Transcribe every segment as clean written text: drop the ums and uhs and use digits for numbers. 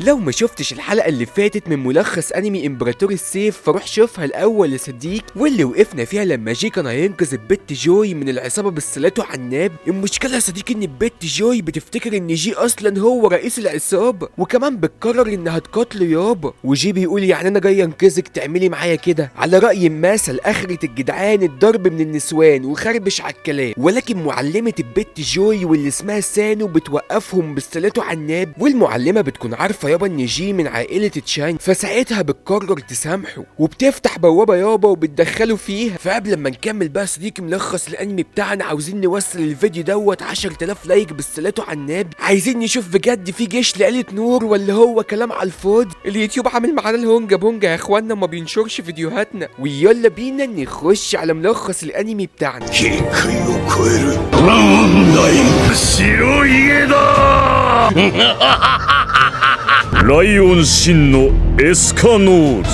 لو ما شفتش الحلقة اللي فاتت من ملخص انمي امبراطور السيف فروح شوفها الاول يا صديق، واللي وقفنا فيها لما جي كان هينقذ البت جوي من العصابة بالصلاة عناب. المشكلة يا صديقي ان البت جوي بتفتكر ان جي اصلا هو رئيس العصابة، وكمان بتقرر انها تقاتله يابا. وجي بيقول يعني انا جاي انقذك تعملي معايا كده؟ على رأي المثل اخرة الجدعان الضرب من النسوان وخربش على الكلام. ولكن معلمة البت جوي واللي اسمها سانو بتوقفهم بالصلاة عناب، والمعلمة بتكون عارفة يابا ان جي من عائلة تشانج، فساعتها بتقرر تسامحه وبتفتح بوابة يابا وبتدخله فيها. فقبل ما نكمل بقى صديقي ملخص الانمي بتاعنا، عاوزين نوصل الفيديو دوت 10000 لايك بالصلاة عناب. عايزين نشوف بجد في جيش لآلة نور ولا هو كلام على الفاضي. اليوتيوب عامل معانا الهونجا بونجا يا اخوانا، ما بينشرش فيديوهاتنا. ويلا بينا نخش على ملخص الانمي بتاعنا. ライオン真のエスカノール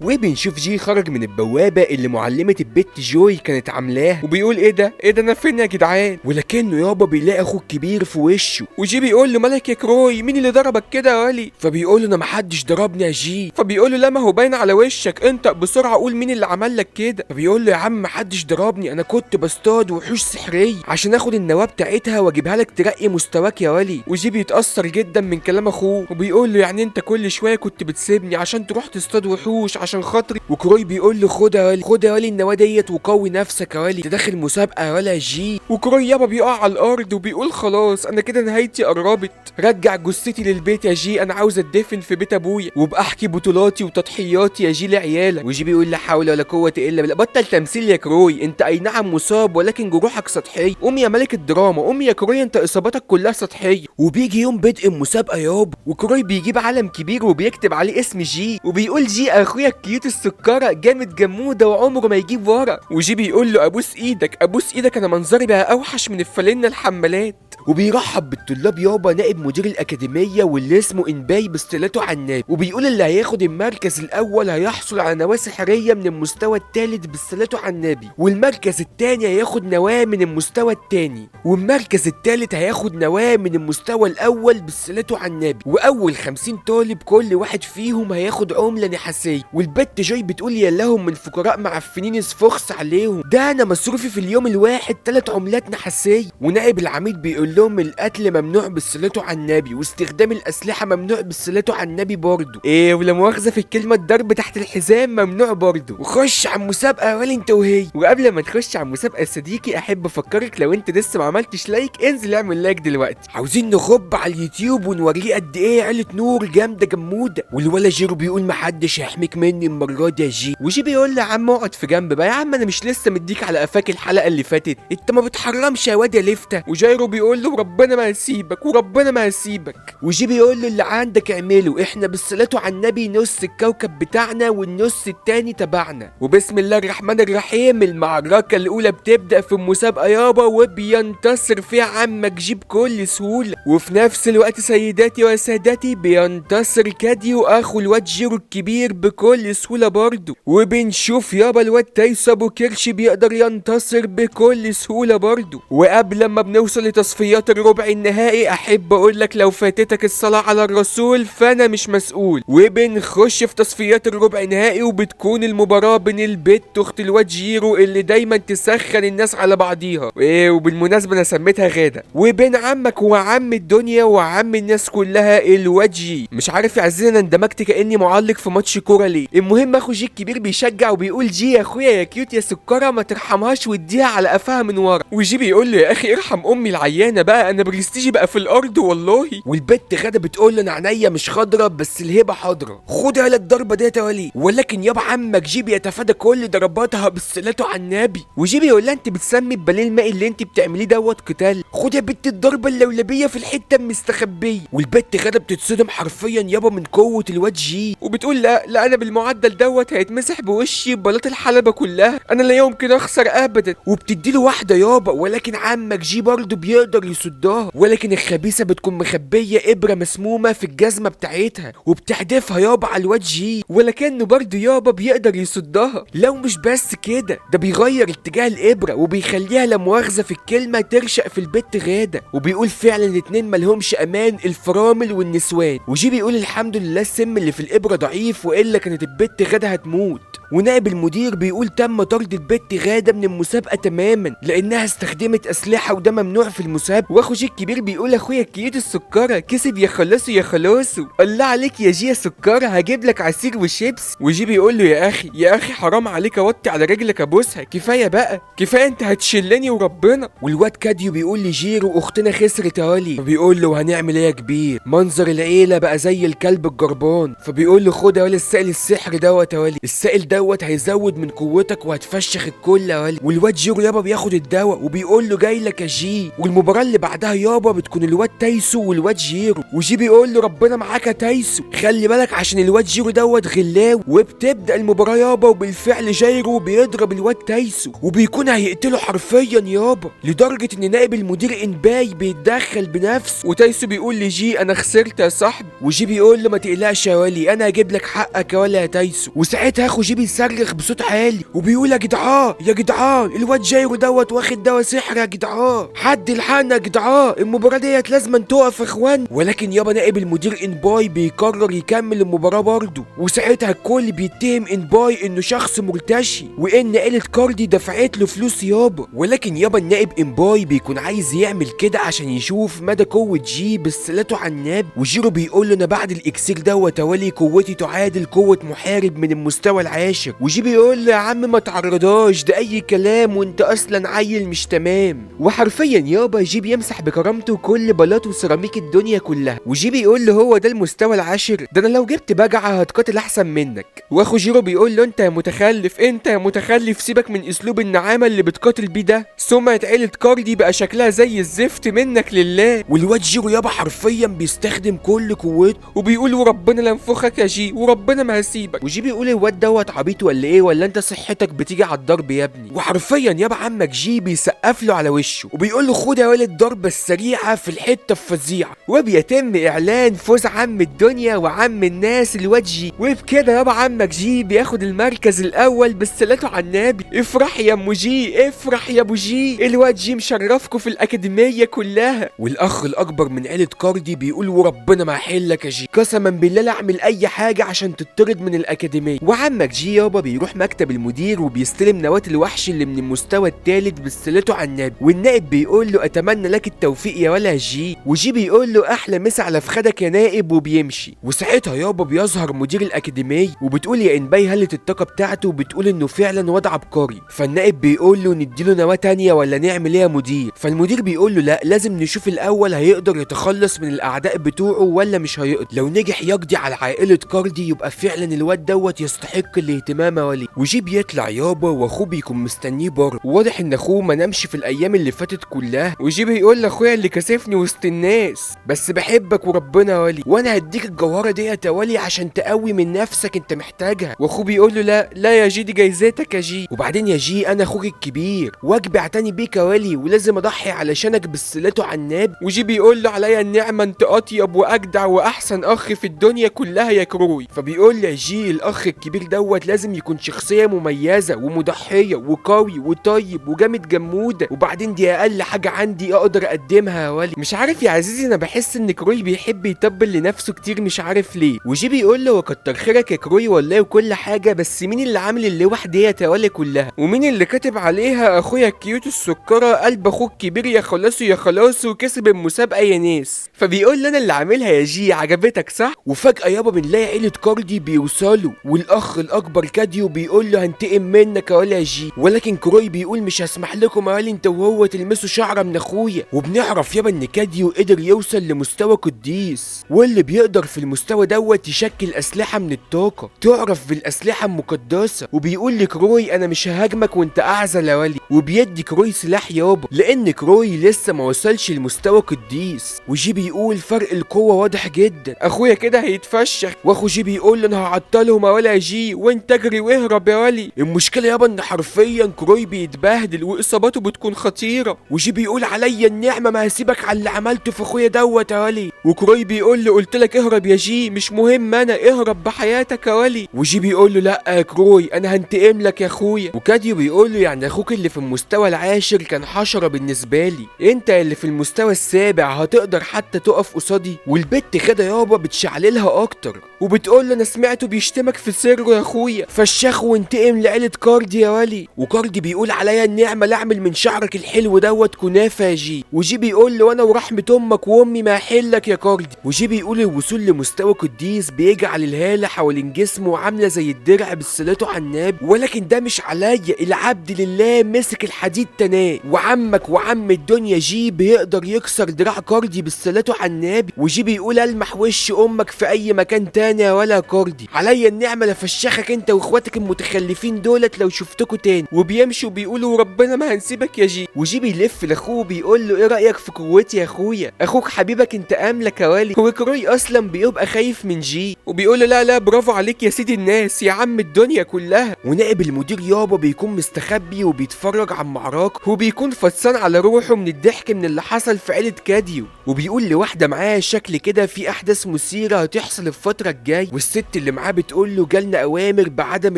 وبنشوف جي خرج من البوابة اللي معلمة البت جوي كانت عاملاها، وبيقول ايه ده انا فين يا جدعان؟ ولكنه يابا بيلاقي اخوه الكبير في وشه، وجي بيقول له مالك يا كروي، مين اللي ضربك كده يا ولي؟ فبيقول له انا محدش ضربني يا جي. فبيقول له لا ما هو باين على وشك، انت بسرعة قول مين اللي عمل لك كده. فبيقول له يا عم محدش ضربني، انا كنت بصطاد وحوش سحرية عشان اخد النواة بتاعتها واجيبها لك ترقي مستواك يا ولي. وجي بيتأثر جدا من كلام اخوه، وبيقول له يعني انت كل شوية كنت بتسيبني عشان تروح تصطاد وحوش عشان خاطري؟ وكروي بيقول له خد يا ولي، خد يا ولي النواه ديت وقوي نفسك يا ولي، انت داخل مسابقه يا ولا جي. وكروي يابا بيقع على الارض وبيقول خلاص انا كده نهايتي قربت، رجع جثتي للبيت يا جي، انا عاوز اتدفن في بيت ابويا وباحكي بطولاتي وتضحياتي يا جي لعيالك. وجي بيقول لا حول ولا قوه الا بالله، بطل تمثيل يا كروي، انت اي نعم مصاب ولكن جروحك سطحيه، قوم يا ملك الدراما، قوم يا كروي انت اصاباتك كلها سطحيه. وبيجي يوم بدء المسابقه يابا، وكروي بيجيب علم كبير وبيكتب عليه اسم جي، وبيقول جي اخويا الكيوت السكره جامد جموده وعمره ما يجيب ورا. وجي بيقول له ابوس ايدك ابوس ايدك، انا منظري بقى اوحش من الفالنة الحمالات. وبيرحب بالطلاب يابا نائب مدير الاكاديميه واللي اسمه انباي باصطلاته عناب، وبيقول اللي هياخد المركز الاول هيحصل على نواه سحريه من المستوى الثالث باصطلاته عنابي، والمركز الثاني هياخد نواه من المستوى الثاني، والمركز الثالث هياخد نواه من المستوى الاول باصطلاته عنابي، واول 50 طالب كل واحد فيهم هياخد عمله نحاسيه. والبت جاي بتقول يلاهم من فقراء معفنين يسفخس عليهم، ده انا مصروفي في اليوم الواحد 3 عملات نحاسيه. ونائب العميد بيقول لهم القتل ممنوع بالصلاة على النبي، واستخدام الاسلحه ممنوع بالصلاة على النبي برضه، ايه ولا مؤاخذه في الكلمه الضرب تحت الحزام ممنوع برضه. وخش على المسابقه يا ولي انت وهي. وقبل ما تخش على المسابقه يا صديقي احب افكرك لو انت لسه ما عملتش لايك انزل اعمل لايك دلوقتي، عاوزين نخب على اليوتيوب ونوريه قد ايه عيله نور جامده جموده. والولا جيرو بيقول محدش هيحميك مني المره دي يا جي. وجي بيقول له يا عم اقعد في جنب بقى، يا عم انا مش لسه مديك على قفاك الحلقه اللي فاتت، انت ما بتحرمش يا واد يا لفته. وجايرو بيقول له ربنا ما هسيبك وربنا ما هسيبك. وجي بيقول له اللي عندك اعمله، احنا بالصلاه على النبي نص الكوكب بتاعنا والنص التاني تبعنا. وبسم الله الرحمن الرحيم المعركه الاولى بتبدا في المسابقه يابا، وبينتصر فيها عمك جي بكل سهوله. وفي نفس الوقت سيداتي وسادتي بينتصر كاديو اخو الواد جيرو الكبير بكل سهوله برضه. وبنشوف يابا الواد تايسو ابو كرش بيقدر ينتصر بكل سهوله برضه. وقبل ما بنوصل لتصفيات الربع النهائي احب اقول لك لو فاتتك الصلاه على الرسول فانا مش مسؤول. وبنخش في تصفيات الربع النهائي، وبتكون المباراه بين البت اخت الواد جيرو اللي دايما تسخن الناس على بعضيها، وبالمناسبه انا سميتها غاده، وبين عمك وعم الدنيا وعم الناس كلها الواد جي. مش عارف يا عزيزي انا اندمجت كاني معلق في ماتش كوره ليه. المهم اخو جي الكبير بيشجع وبيقول جي يا اخويا يا كيوت يا سكره ما ترحمهاش واديها على قفاها من ورا. وجي بيقول له يا اخي ارحم امي العيانه بقى، انا برستيجي بقى في الارض والله. والبت غاده بتقول له انا عينيا مش خضره بس الهبه حاضره، خدها لك ضربه ديت يا ولي. ولكن يابا عمك جي بيتفادى كل ضرباتها بالصلاه على النبي. وجي بيقول لها انت بتسمي الباليه المائي اللي انت بتعمليه دوت قتال، خد يا بت الضربه اللولبيه في الحته المستخبيه. والبت غاده بتصدم حرفيا يابا من قوه الواد جي، وبتقول لا انا بالمعدل دوت هيتمسح بوشي ببلاط الحلبه كلها، انا لا يمكن اخسر ابدا. وبتديله واحده يابا، ولكن عمك جي برضه بيقدر يصدها، ولكن الخبيثه بتكون مخبيه ابره مسمومه في الجزمه بتاعتها وبتحدفها يابا على الواد جي، ولكنه برضه يابا بيقدر يصدها. لو مش بس كده، ده بيغير اتجاه الابره وبيخليها لا مؤاخذه في الكلمه ترشق في البت غاده، وبيقول فعلا الاتنين ملهمش امان، الفرامل والنسوان. وجي بيقول الحمد لله السم اللي في الابره ضعيف، والا كانت البت غاده هتموت. ونائب المدير بيقول تم طرد البت غاده من المسابقه تماما لانها استخدمت اسلحه وده ممنوع في المسابقه. واخو جي الكبير بيقول اخويا الكيوت السكره كسب يا خلاصو يا خلاصو، الله عليك يا جي يا سكره، هجيب لك عصير وشيبس. وجي بيقول له يا اخي حرام عليك، اوطي على رجلك ابوسها، كفايه بقى كفايه، انت هتشلني وربنا. والواد كاديو بيقول لجيرو اختنا خسرت اهالي، فبيقول له هنعمل ايه يا كبير، منظر العيله بقى زي الكلب الجربان. فبيقول له خد يا ولي السائل السحر دوت يا ولي، السائل دوت هيزود من قوتك وهتفشخ الكل يا ولي. والواد جيرو يابا بياخد الدواء وبيقول له جاي لك يا جي. والمباراه اللي بعدها يابا بتكون الواد تايسو والواد جيرو، وجي بيقول له ربنا معاك يا تايسو، خلي بالك عشان الواد جيرو دوت غلاوي. وبتبدا المباراه يابا وبالفعل جيرو بيضرب الواد تايسو وبيكون هيقتله حرفيا يابا، لدرجه ان نائب المدير انباي بيتدخل بنفسه. وتايسو بيقول لجي انا خسرت يا صاحبي، وجي بيقول له ما تقلقش يا ولي، انا هجيب لك حقك يا ولي يا تايسو. وساعتها اخو جي بيصرخ بصوت عالي وبيقول يا جدعان الواد جايرو دوت واخد دواء سحر يا جدعان، حد الحقنا يا جدعان، المباراه ديت لازم تقف يا اخوان. ولكن يابا نائب المدير انباي بيقرر يكمل المباراه برضه، وساعتها الكل بيتهم انباي انه شخص مرتشي وان عيله كاردي دفعت له فلوس يابا. ولكن يابا النائب انباي بيكون عايز يعمل كده عشان يشوف مدى قوه جي بسلته على النبي. وجيرو بيقول له انا بعد الاكسير دوت يا ولي قوتي تعادل قوه محارب من المستوى العاشر. وجي بيقول له يا عم ما تعرضهاش، ده اي كلام وانت اصلا عيل مش تمام. وحرفيا يابا جي بيمسح بكرامته كل بلاط وسيراميك الدنيا كلها. وجي بيقول له هو ده المستوى العاشر، ده انا لو جبت بجعه هتقاتل احسن منك. واخو جيرو بيقول له انت يا متخلف، انت يا متخلف، سيبك من اسلوب النعامه اللي بتقاتل بيه ده، سمعه عيله كاردي بقى شكلها زي الزفت منك لله. والواد جيرو يابا حرفيا بيستخدم كل قوته وبيقول وربنا لانفخك يا جي، وربنا ما هسيبك. وجي بيقول الواد دوت عبيط ولا ايه، ولا انت صحتك بتيجي على الضرب يا ابني. وحرفيا يابا عمك جي بيسقف له على وشه وبيقول له خد يا ولد الضربه السريعه في الحته الفظيعه. وبيتم اعلان فوز عم الدنيا وعم الناس الواد جي. وبكده يابا عمك جي بياخد المركز الاول بالصلاه على النبي. افرح يا ام جي، افرح يا ابو جي، الواد جي مشرفكوا في الاكاديميه كلها. والاخ الاكبر من عيله كاردي بيقول وربنا ما هحلك يا جي، قسما بالله لا اعمل اي حاجه عشان تطرد من الاكاديميه. وعمك جي يابا بيروح مكتب المدير وبيستلم نواه الوحش اللي من المستوى الثالث بالصلاه على النبي. والنائب بيقول له اتمنى لك التوفيق يا ولا جي. وجي بيقول له احلى مسا على فخدك يا نائب وبيمشي. وساعتها يابا بيظهر مدير الاكاديميه وبتقول يا انباي هلت الطاقه بتاعته وبتقول انه فعلا وضع عبقري. فالنائب بيقول له نديله نواه تانيه ولا نعمل ايه يا مدير؟ فالمدير بيقول له لا لازم نشوف الاول هيقدر يتخلص من الاعداء بتوعه ولا مش هيقدر، لو نجح يقضي على عائله كاردي يبقى فعلا الواد دوت يستحق الاهتمام يا ولي. وجي بيطلع يابا واخوه بيكون مستنيه بره، وواضح ان اخوه ما نامش في الايام اللي فاتت كلها. وجي بيقول لاخويا اللي كسفني وسط الناس بس بحبك وربنا يا ولي، وانا هديك الجوهره ديت يا ولي عشان تقوي من نفسك، انت محتاجها. واخوه بيقول له لا يا جي دي جايزتك يا جي، وبعدين يا جي انا اخوك الكبير واجبي اعتني بيك يا ولي ولازم اضحي علشانك بالصلاه على النبي. وجي بيقول له عليا النعمه انت اطيب واجدع واحسن اخ في الدنيا كلها يا كروي. فبيقول لي يا جي الاخ الكبير دوت لازم يكون شخصيه مميزه ومضحيه وقوي وطيب وجامد جموده، وبعدين دي اقل حاجه عندي اقدر اقدمها يا ولي. مش عارف يا عزيزي انا بحس ان كروي بيحب يطبل لنفسه كتير مش عارف ليه. وجي بيقول له وكتر خيرك يا كروي والله وكل حاجه، بس مين اللي عامل اللوح ديت يا ولي كلها، ومين اللي كاتب عليها اخويا الكيوت السكره قلب اخوك كبير يا خلاصو يا خلاصو وكسب المسابقه يا ناس. فبيقول له انا اللي عاملها يا جي، عجبتك صح؟ وفجاه يابا بنلاقي عيله كاردي بيوصلوا والاخ الاكبر كاديو بيقول له هنتقم منك يا ولا جي، ولكن كروي بيقول مش هسمح لكم يا ولي انت وهو تلمسوا شعره من اخويا. وبنعرف يابا ان كاديو قدر يوصل لمستوى قديس، واللي بيقدر في المستوى دوت يشكل اسلحه من الطاقه تعرف بالاسلحه المقدسه. وبيقول لكروي انا مش ههاجمك وانت اعزل يا ولي، وبيدي كروي سلاح يابا لان كروي لسه ما وصلش لمستوى قديس. وجي بيقول فرق القوه واضح جدا، اخويا كده هيتفشخ. واخو جي بيقول له انا هعطلهم يا ولا جي وانت قلت اجري واهرب يا ولي. المشكله يابا ان حرفيا كروي بيتبهدل واصاباته بتكون خطيره، وجي بيقول عليا النعمه ما هسيبك على اللي عملته في اخويا دوت يا ولي. وكروي بيقول له قلت لك اهرب يا جي، مش مهم انا، اهرب بحياتك يا ولي. وجي بيقول له لا يا كروي انا هنتقم لك يا اخويا. وكاديو بيقول له يعني اخوك اللي في المستوى العاشر كان حشره بالنسبه لي، انت اللي في المستوى السابع هتقدر حتى تقف قصادي؟ والبت كده يابا بتشعللها اكتر وبتقول له انا سمعته بيشتمك في سره يا اخويا، فالشخ وانتقم لعيله كاردي يا ولي. وكاردي بيقول عليا النعمه لا اعمل من شعرك الحلو دوت كنافه يا جي. وجي بيقول له انا ورحمه امك وامي ما احلك يا كاردي. وجي بيقول الوصول لمستوى قديس بيجعل الهاله حوالين جسمه عامله زي الدرع بالصلاته على النبي، ولكن ده مش عليا، العبد لله مسك الحديد تناه، وعمك وعم الدنيا جي بيقدر يكسر دراع كاردي بالصلاته على النبي. وجي بيقول المح وش امك في اي مكان تاني يا ولا كاردي، عليا النعمه لفشخك انت واخواتك المتخلفين دولت لو شفتكوا تاني. وبيمشوا بيقولوا ربنا ما هنسيبك يا جي. وجي بيلف لاخوه بيقول له ايه رايك في قوتي يا اخويا، اخوك حبيبك انت املك يا ولي. وكروي اصلا بيبقى خايف من جي وبيقول له لا لا برافو عليك يا سيدي الناس يا عم الدنيا كلها. ونائب المدير يابا بيكون مستخبي وبيتفرج على المعركه وبيكون فطسان على روحه من الضحك من اللي حصل في عيله كاديو. وبيقول لواحده معاه شكل كده في احداث مثيره هتحصل الفتره الجايه، والست اللي معاه بتقول له جالنا اوامر بعدم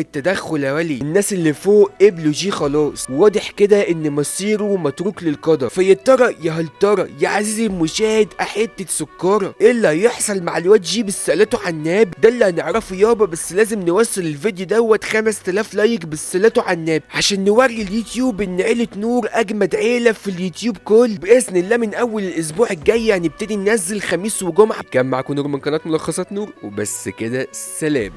التدخل يا ولي، الناس اللي فوق قبلوا جي خلاص، واضح كده ان مصيره متروك للقدر. فيا ترى يا هل ترى يا عزيزي المشاهد حته سكره ايه اللي هيحصل مع الواد جي بالصلاة على النبي؟ ده اللي هنعرفه يابا، بس لازم نوصل الفيديو دوت 5000 لايك بالصلاة على النبي عشان نوري اليوتيوب ان عيله نور اجمد عيله في اليوتيوب كله. باذن الله من اول الاسبوع الجاي هنبتدي ننزل خميس وجمعه. كان معاكم نور من قناه ملخصات نور وبس كده، سلام.